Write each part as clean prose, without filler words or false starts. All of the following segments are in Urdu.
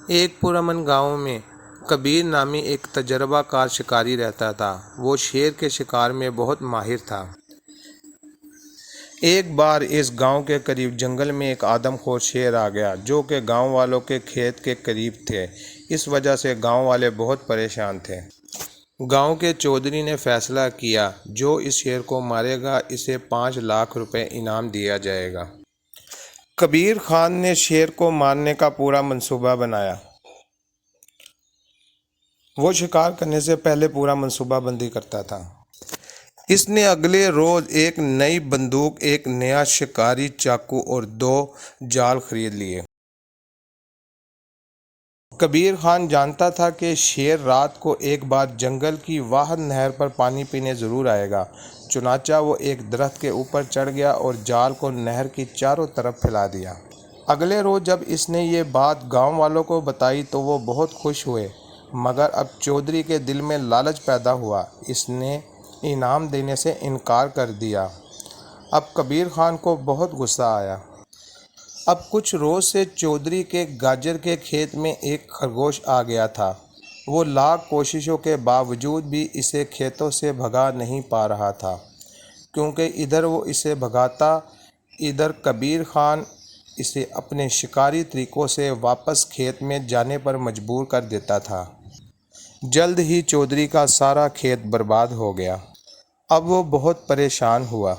ایک پرامن گاؤں میں کبیر نامی ایک تجربہ کار شکاری رہتا تھا۔ وہ شیر کے شکار میں بہت ماہر تھا۔ ایک بار اس گاؤں کے قریب جنگل میں ایک آدم خور شیر آ گیا جو کہ گاؤں والوں کے کھیت کے قریب تھے۔ اس وجہ سے گاؤں والے بہت پریشان تھے۔ گاؤں کے چودھری نے فیصلہ کیا جو اس شیر کو مارے گا اسے 5 لاکھ روپے انعام دیا جائے گا۔ کبیر خان نے شیر کو مارنے کا پورا منصوبہ بنایا۔ وہ شکار کرنے سے پہلے پورا منصوبہ بندی کرتا تھا۔ اس نے اگلے روز ایک نئی بندوق، ایک نیا شکاری چاقو اور 2 جال خرید لیے۔ کبیر خان جانتا تھا کہ شیر رات کو ایک بار جنگل کی واحد نہر پر پانی پینے ضرور آئے گا۔ چنانچہ وہ ایک درخت کے اوپر چڑھ گیا اور جال کو نہر کی چاروں طرف پھیلا دیا۔ اگلے روز جب اس نے یہ بات گاؤں والوں کو بتائی تو وہ بہت خوش ہوئے، مگر اب چودھری کے دل میں لالچ پیدا ہوا۔ اس نے انعام دینے سے انکار کر دیا۔ اب کبیر خان کو بہت غصہ آیا۔ اب کچھ روز سے چودھری کے گاجر کے کھیت میں ایک خرگوش آ گیا تھا۔ وہ لاکھ کوششوں کے باوجود بھی اسے کھیتوں سے بھگا نہیں پا رہا تھا، کیونکہ ادھر وہ اسے بھگاتا، ادھر کبیر خان اسے اپنے شکاری طریقوں سے واپس کھیت میں جانے پر مجبور کر دیتا تھا۔ جلد ہی چودھری کا سارا کھیت برباد ہو گیا۔ اب وہ بہت پریشان ہوا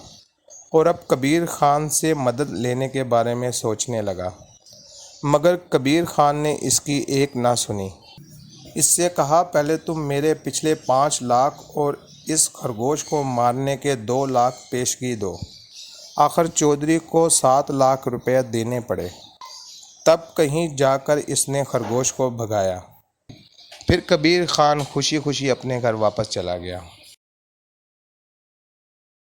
اور اب کبیر خان سے مدد لینے کے بارے میں سوچنے لگا، مگر کبیر خان نے اس کی ایک نہ سنی۔ اس سے کہا، پہلے تم میرے پچھلے 5 لاکھ اور اس خرگوش کو مارنے کے 2 لاکھ پیشگی دو۔ آخر چودھری کو 7 لاکھ روپے دینے پڑے۔ تب کہیں جا کر اس نے خرگوش کو بھگایا۔ پھر کبیر خان خوشی خوشی اپنے گھر واپس چلا گیا۔